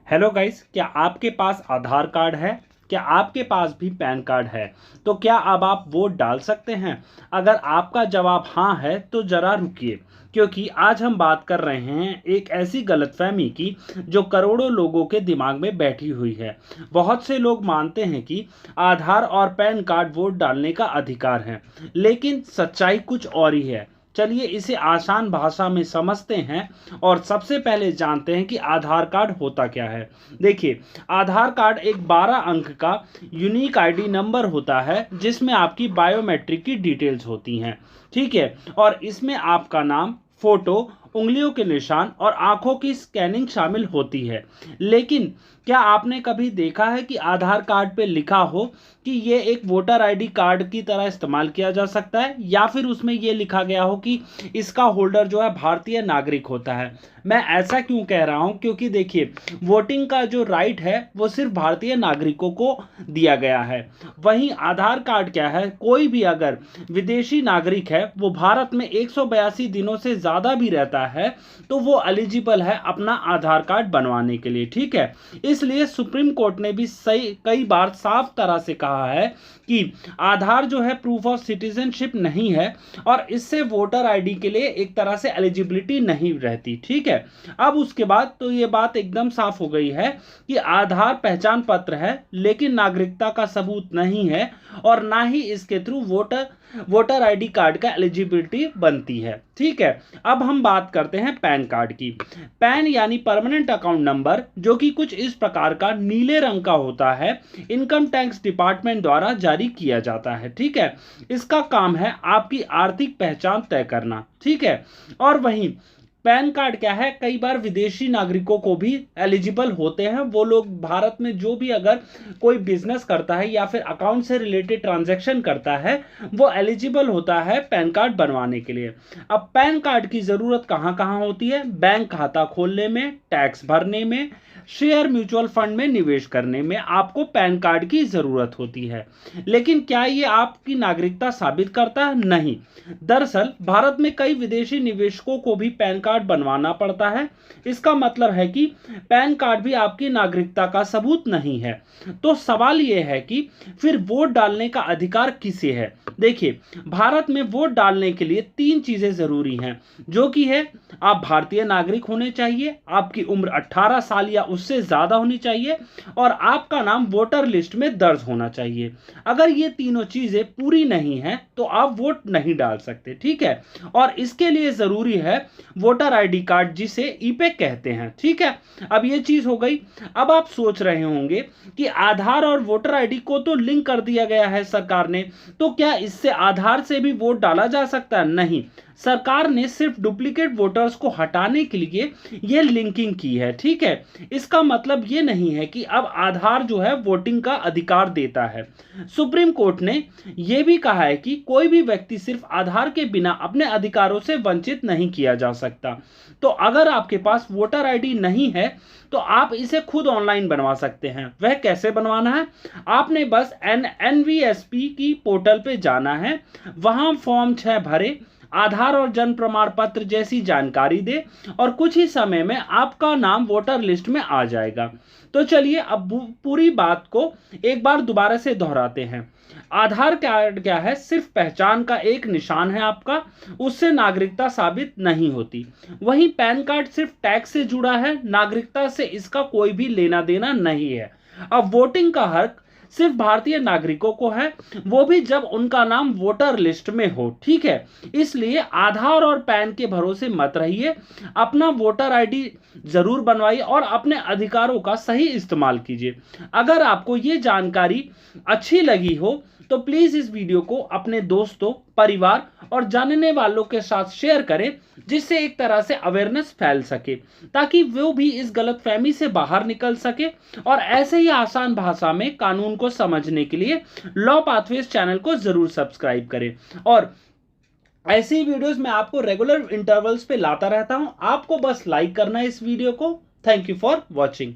Hello guys, क्या आपके पास आधार card है? क्या आपके पास भी पैन कार्ड है? तो क्या अब आप वोट डाल सकते हैं? अगर आपका जवाब हाँ है तो ज़रा रुकिए, क्योंकि आज हम बात कर रहे हैं एक ऐसी गलतफहमी की जो करोड़ों लोगों के दिमाग में बैठी हुई है। बहुत से लोग मानते हैं कि आधार और पैन कार्ड वोट डालने का अधिकार है, लेकिन सच्चाई कुछ और ही है। चलिए इसे आसान भाषा में समझते हैं और सबसे पहले जानते हैं कि आधार कार्ड होता क्या है। देखिए, आधार कार्ड एक 12 अंक का यूनिक आईडी नंबर होता है जिसमें आपकी बायोमेट्रिक की डिटेल्स होती हैं। ठीक है, और इसमें आपका नाम, फोटो, उंगलियों के निशान और आंखों की स्कैनिंग शामिल होती है। लेकिन क्या आपने कभी देखा है कि आधार कार्ड पे लिखा हो कि ये एक वोटर आईडी कार्ड की तरह इस्तेमाल किया जा सकता है, या फिर उसमें ये लिखा गया हो कि इसका होल्डर जो है भारतीय नागरिक होता है? मैं ऐसा क्यों कह रहा हूं, क्योंकि देखिए, वोटिंग का जो राइट है वो सिर्फ भारतीय नागरिकों को दिया गया है। वहीं आधार कार्ड क्या है, कोई भी अगर विदेशी नागरिक है, वो भारत में 182 दिनों से ज़्यादा भी रहता है, तो वो एलिजिबल है अपना आधार कार्ड बनवाने के लिए। ठीक है, इसलिए सुप्रीम कोर्ट ने भी सही कई बार साफ तरह से कहा है कि आधार जो है प्रूफ ऑफ सिटीजनशिप नहीं है, और इससे वोटर आईडी के लिए एक तरह से एलिजिबिलिटी नहीं रहती। ठीक है, अब उसके बाद तो ये बात एकदम साफ हो गई है कि आधार पहचान पत्र है, लेकिन नागरिकता का सबूत नहीं है, और ना ही इसके थ्रू वोटर आईडी कार्ड का एलिजिबिलिटी बनती है। ठीक है, अब हम बात करते हैं पैन कार्ड की। पैन यानी परमानेंट अकाउंट नंबर, जो कि कुछ इस प्रकार का नीले रंग का होता है, इनकम टैक्स डिपार्टमेंट द्वारा जारी किया जाता है। ठीक है, इसका काम है आपकी आर्थिक पहचान तय करना। ठीक है, और वहीं पैन कार्ड क्या है, कई बार विदेशी नागरिकों को भी एलिजिबल होते हैं। वो लोग भारत में जो भी अगर कोई बिजनेस करता है या फिर अकाउंट से रिलेटेड ट्रांजैक्शन करता है, वो एलिजिबल होता है पैन कार्ड बनवाने के लिए। अब पैन कार्ड की ज़रूरत कहाँ कहाँ होती है? बैंक खाता खोलने में, टैक्स भरने में, शेयर म्यूचुअल फंड में निवेश करने में आपको पैन कार्ड की ज़रूरत होती है। लेकिन क्या ये आपकी नागरिकता साबित करता है? नहीं। दरअसल भारत में कई विदेशी निवेशकों को भी पैन कार्ड बनवाना पड़ता है। इसका मतलब है कि पैन कार्ड भी आपकी नागरिकता का सबूत नहीं है। तो सवाल यह है कि फिर वोट डालने का अधिकार किसे है? देखिए, भारत में वोट डालने के लिए 3 चीजें जरूरी हैं, जो कि है आप भारतीय नागरिक होने चाहिए, आपकी उम्र 18 साल या उससे ज्यादा होनी चाहिए, और आपका नाम वोटर लिस्ट में दर्ज होना चाहिए। अगर ये तीनों चीजें पूरी नहीं है तो आप वोट नहीं डाल सकते। ठीक है, और इसके लिए जरूरी है वोटर आईडी कार्ड, जिसे ईपैक कहते हैं। ठीक है, अब ये चीज हो गई। अब आप सोच रहे होंगे कि आधार और वोटर आईडी को तो लिंक कर दिया गया है सरकार ने, तो क्या इससे आधार से भी वोट डाला जा सकता है? नहीं, सरकार ने सिर्फ डुप्लीकेट वोटर्स को हटाने के लिए यह लिंकिंग की है। ठीक है, इसका मतलब यह नहीं है कि अब आधार जो है वोटिंग का अधिकार देता है। सुप्रीम कोर्ट ने यह भी कहा है कि कोई भी व्यक्ति सिर्फ आधार के बिना अपने अधिकारों से वंचित नहीं किया जा सकता। तो अगर आपके पास वोटर आईडी नहीं है तो आप इसे खुद ऑनलाइन बनवा सकते हैं। वह कैसे बनवाना है? आपने बस NVSP की पोर्टल पे जाना है, वहां फॉर्म 6 भरे, आधार और जन्म प्रमाण पत्र जैसी जानकारी दे, और कुछ ही समय में आपका नाम वोटर लिस्ट में आ जाएगा। तो चलिए अब पूरी बात को एक बार दोबारा से दोहराते हैं। आधार कार्ड क्या है? सिर्फ पहचान का एक निशान है आपका, उससे नागरिकता साबित नहीं होती। वहीं पैन कार्ड सिर्फ टैक्स से जुड़ा है, नागरिकता से इसका कोई भी लेना देना नहीं है। अब वोटिंग का हक सिर्फ भारतीय नागरिकों को है, वो भी जब उनका नाम वोटर लिस्ट में हो। ठीक है, इसलिए आधार और पैन के भरोसे मत रहिए, अपना वोटर आईडी जरूर बनवाइए और अपने अधिकारों का सही इस्तेमाल कीजिए। अगर आपको ये जानकारी अच्छी लगी हो तो प्लीज इस वीडियो को अपने दोस्तों, परिवार और जानने वालों के साथ शेयर करें, जिससे एक तरह से अवेयरनेस फैल सके, ताकि वो भी इस गलतफहमी से बाहर निकल सके और ऐसे ही आसान भाषा में कानून को समझने के लिए लॉ पाथवेज चैनल को जरूर सब्सक्राइब करें। और ऐसी वीडियोस मैं आपको रेगुलर इंटरवल्स पे लाता रहता हूं, आपको बस लाइक करना है इस वीडियो को। Thank you for watching.